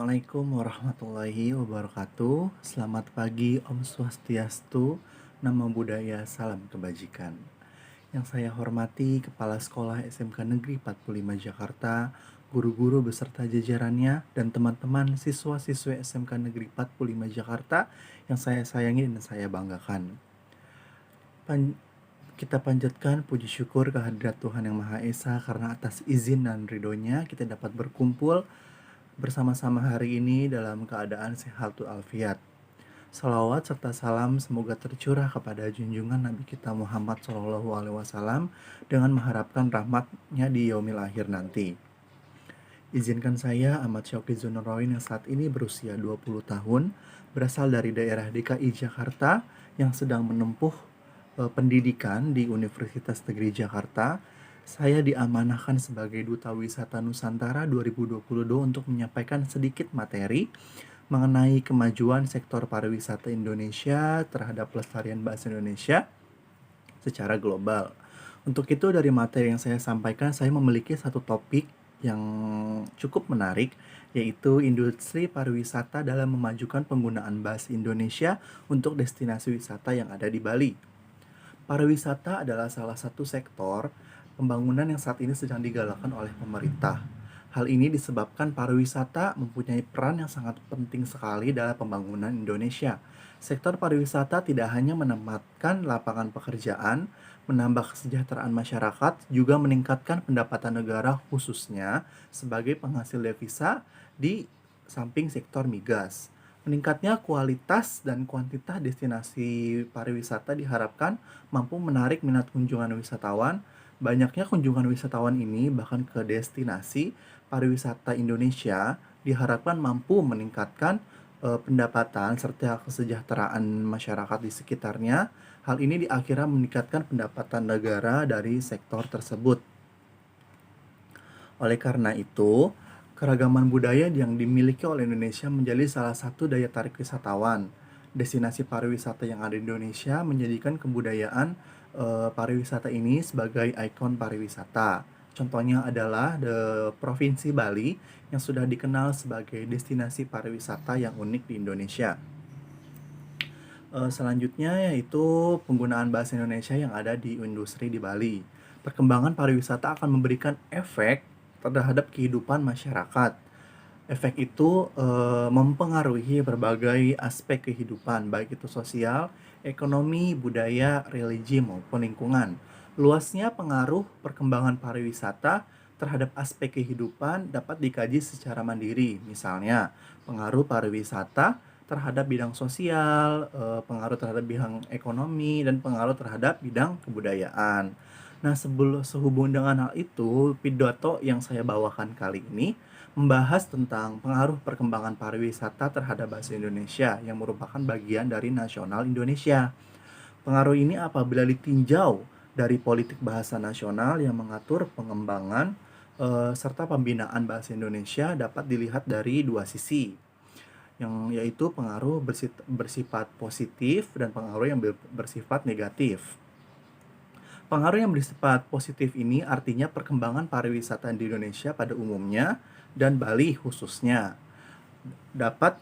Assalamualaikum warahmatullahi wabarakatuh. Selamat pagi, Om Swastiastu, Namo Buddhaya, salam kebajikan. Yang saya hormati Kepala Sekolah SMK Negeri 45 Jakarta, guru-guru beserta jajarannya, dan teman-teman siswa-siswi SMK Negeri 45 Jakarta yang saya sayangi dan saya banggakan. Kita panjatkan puji syukur kehadirat Tuhan Yang Maha Esa karena atas izin dan ridhonya kita dapat berkumpul bersama-sama hari ini dalam keadaan sehat walafiat. Salawat serta salam semoga tercurah kepada junjungan Nabi kita Muhammad SAW dengan mengharapkan rahmatnya di yaumil akhir nanti. Izinkan saya Ahmad Syauqi Zunnurain yang saat ini berusia 20 tahun, berasal dari daerah DKI Jakarta yang sedang menempuh pendidikan di Universitas Negeri Jakarta. Saya diamanahkan sebagai Duta Wisata Nusantara 2022 untuk menyampaikan sedikit materi mengenai kemajuan sektor pariwisata Indonesia terhadap pelestarian bahasa Indonesia secara global. Untuk itu dari materi yang saya sampaikan, saya memiliki satu topik yang cukup menarik, yaitu industri pariwisata dalam memajukan penggunaan bahasa Indonesia untuk destinasi wisata yang ada di Bali. Pariwisata adalah salah satu sektor pembangunan yang saat ini sedang digalakkan oleh pemerintah. Hal ini disebabkan pariwisata mempunyai peran yang sangat penting sekali dalam pembangunan Indonesia. Sektor pariwisata tidak hanya menempatkan lapangan pekerjaan, menambah kesejahteraan masyarakat, juga meningkatkan pendapatan negara khususnya sebagai penghasil devisa di samping sektor migas. Meningkatnya kualitas dan kuantitas destinasi pariwisata diharapkan mampu menarik minat kunjungan wisatawan. Banyaknya kunjungan wisatawan ini bahkan ke destinasi pariwisata Indonesia diharapkan mampu meningkatkan pendapatan serta kesejahteraan masyarakat di sekitarnya. Hal ini akhirnya meningkatkan pendapatan negara dari sektor tersebut. Oleh karena itu, keragaman budaya yang dimiliki oleh Indonesia menjadi salah satu daya tarik wisatawan. Destinasi pariwisata yang ada di Indonesia menjadikan kebudayaan pariwisata ini sebagai ikon pariwisata. Contohnya adalah Provinsi Bali yang sudah dikenal sebagai destinasi pariwisata yang unik di Indonesia. Selanjutnya yaitu penggunaan bahasa Indonesia yang ada di industri di Bali. Perkembangan pariwisata akan memberikan efek terhadap kehidupan masyarakat. Efek itu mempengaruhi berbagai aspek kehidupan, baik itu sosial, ekonomi, budaya, religi, maupun lingkungan. Luasnya pengaruh perkembangan pariwisata terhadap aspek kehidupan dapat dikaji secara mandiri. Misalnya, pengaruh pariwisata terhadap bidang sosial, pengaruh terhadap bidang ekonomi, dan pengaruh terhadap bidang kebudayaan. Nah, sehubungan dengan hal itu, pidato yang saya bawakan kali ini membahas tentang pengaruh perkembangan pariwisata terhadap bahasa Indonesia yang merupakan bagian dari nasional Indonesia. Pengaruh ini apabila ditinjau dari politik bahasa nasional yang mengatur pengembangan serta pembinaan bahasa Indonesia dapat dilihat dari dua sisi, yang yaitu pengaruh bersifat positif dan pengaruh yang bersifat negatif. Pengaruh yang bersifat positif ini artinya perkembangan pariwisata di Indonesia pada umumnya dan Bali khususnya dapat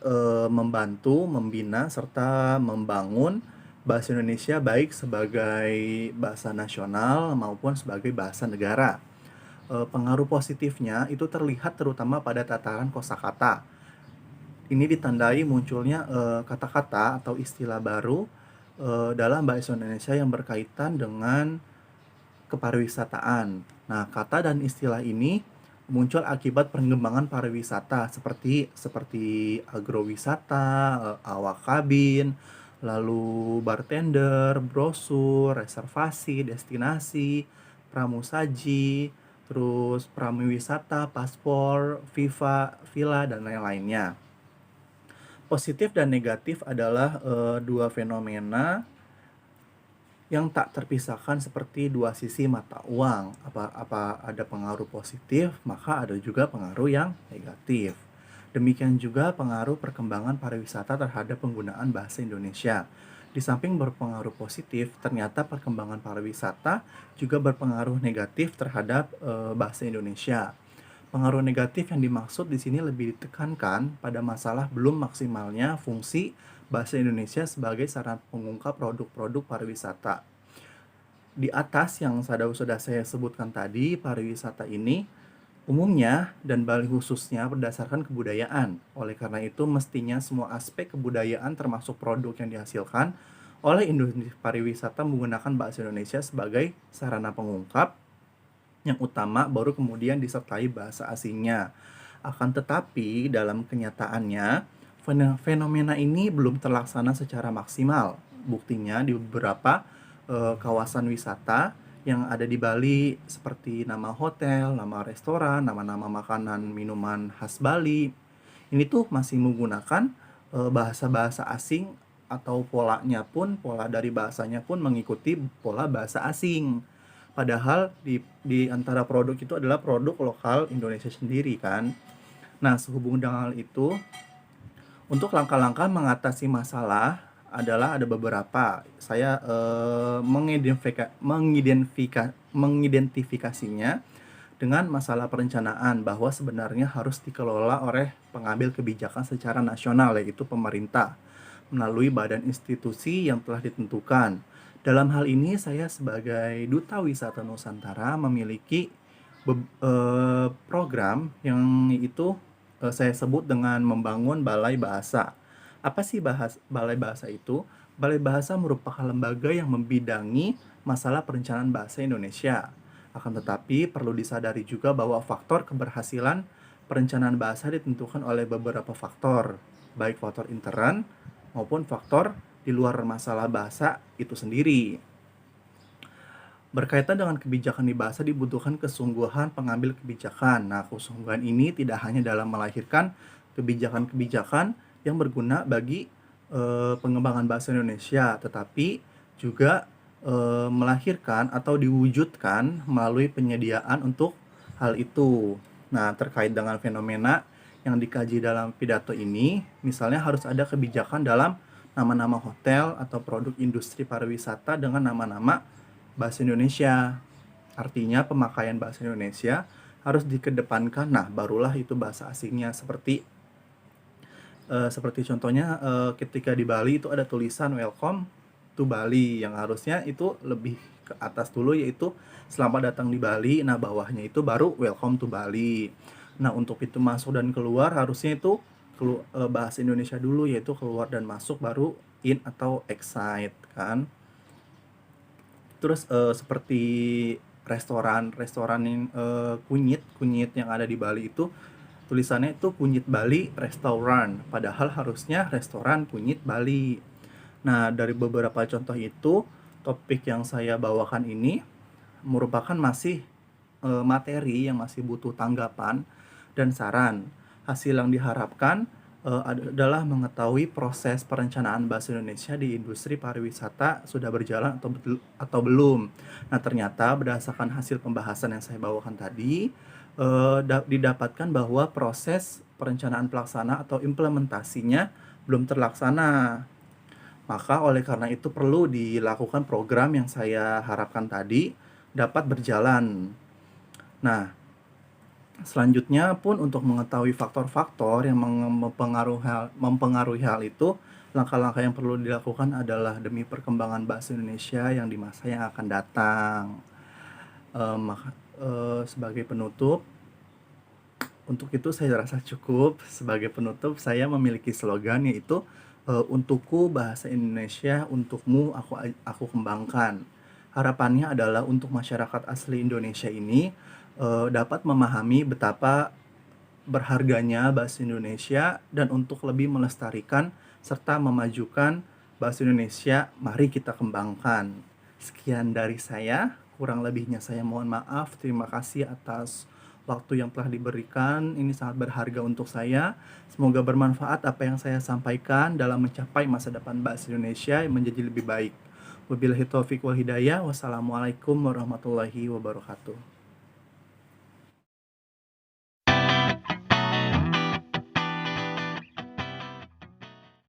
membantu, membina, serta membangun bahasa Indonesia baik sebagai bahasa nasional maupun sebagai bahasa negara. Pengaruh positifnya itu terlihat terutama pada tataran kosakata. Ini ditandai munculnya kata-kata atau istilah baru dalam bahasa Indonesia yang berkaitan dengan kepariwisataan. Nah, kata dan istilah ini muncul akibat pengembangan pariwisata seperti agrowisata, awak kabin, lalu bartender, brosur, reservasi, destinasi, pramusaji, terus pramuwisata, paspor, villa, dan lain-lainnya. Positif dan negatif adalah dua fenomena yang tak terpisahkan seperti dua sisi mata uang. Apa ada pengaruh positif, maka ada juga pengaruh yang negatif. Demikian juga pengaruh perkembangan pariwisata terhadap penggunaan bahasa Indonesia. Di samping berpengaruh positif, ternyata perkembangan pariwisata juga berpengaruh negatif terhadap bahasa Indonesia. Pengaruh negatif yang dimaksud di sini lebih ditekankan pada masalah belum maksimalnya fungsi bahasa Indonesia sebagai sarana pengungkap produk-produk pariwisata. Di atas yang sudah saya sebutkan tadi, pariwisata ini umumnya dan Bali khususnya berdasarkan kebudayaan. Oleh karena itu, mestinya semua aspek kebudayaan termasuk produk yang dihasilkan oleh industri pariwisata menggunakan bahasa Indonesia sebagai sarana pengungkap yang utama, baru kemudian disertai bahasa asingnya. Akan tetapi, dalam kenyataannya, fenomena ini belum terlaksana secara maksimal. Buktinya di beberapa kawasan wisata yang ada di Bali seperti nama hotel, nama restoran, nama-nama makanan minuman khas Bali. Ini tuh masih menggunakan bahasa-bahasa asing atau pola dari bahasanya pun mengikuti pola bahasa asing. Padahal di antara produk itu adalah produk lokal Indonesia sendiri kan. Nah, sehubung dengan hal itu, untuk langkah-langkah mengatasi masalah adalah ada beberapa. Saya mengidentifikasinya dengan masalah perencanaan bahwa sebenarnya harus dikelola oleh pengambil kebijakan secara nasional, yaitu pemerintah, melalui badan institusi yang telah ditentukan. Dalam hal ini saya sebagai Duta Wisata Nusantara memiliki program yang itu saya sebut dengan membangun balai bahasa. Apa sih balai bahasa itu? Balai bahasa merupakan lembaga yang membidangi masalah perencanaan bahasa Indonesia. Akan tetapi perlu disadari juga bahwa faktor keberhasilan perencanaan bahasa ditentukan oleh beberapa faktor, baik faktor intern maupun faktor di luar masalah bahasa itu sendiri. Berkaitan dengan kebijakan di bahasa dibutuhkan kesungguhan pengambil kebijakan. Nah, kesungguhan ini tidak hanya dalam melahirkan kebijakan-kebijakan yang berguna bagi pengembangan bahasa Indonesia, tetapi juga melahirkan atau diwujudkan melalui penyediaan untuk hal itu. Nah, terkait dengan fenomena yang dikaji dalam pidato ini, misalnya harus ada kebijakan dalam nama-nama hotel atau produk industri pariwisata dengan nama-nama bahasa Indonesia. Artinya pemakaian bahasa Indonesia harus dikedepankan. Nah, barulah itu bahasa asingnya seperti contohnya ketika di Bali itu ada tulisan welcome to Bali yang harusnya itu lebih ke atas dulu, yaitu selamat datang di Bali. Nah, bawahnya itu baru welcome to Bali. Nah, untuk pintu masuk dan keluar harusnya itu bahasa Indonesia dulu, yaitu keluar dan masuk baru in atau exit kan. Terus seperti restoran yang kunyit yang ada di Bali itu tulisannya itu Kunyit Bali Restoran, padahal harusnya restoran Kunyit Bali. Nah, dari beberapa contoh itu, topik yang saya bawakan ini merupakan masih materi yang masih butuh tanggapan dan saran. Hasil yang diharapkan adalah mengetahui proses perencanaan bahasa Indonesia di industri pariwisata sudah berjalan atau belum. Nah, ternyata berdasarkan hasil pembahasan yang saya bawakan tadi, didapatkan bahwa proses perencanaan pelaksana atau implementasinya belum terlaksana. Maka oleh karena itu perlu dilakukan program yang saya harapkan tadi dapat berjalan. Nah, selanjutnya pun untuk mengetahui faktor-faktor yang mempengaruhi hal itu, langkah-langkah yang perlu dilakukan adalah demi perkembangan bahasa Indonesia yang di masa yang akan datang. Sebagai penutup, untuk itu saya rasa cukup. Sebagai penutup, saya memiliki slogan yaitu untukku bahasa Indonesia, untukmu aku kembangkan. Harapannya adalah untuk masyarakat asli Indonesia ini dapat memahami betapa berharganya bahasa Indonesia, dan untuk lebih melestarikan serta memajukan bahasa Indonesia, mari kita kembangkan. Sekian dari saya, kurang lebihnya saya mohon maaf. Terima kasih atas waktu yang telah diberikan, ini sangat berharga untuk saya. Semoga bermanfaat apa yang saya sampaikan dalam mencapai masa depan bahasa Indonesia yang menjadi lebih baik. Wabillahi taufiq wal hidayah. Wassalamualaikum warahmatullahi wabarakatuh.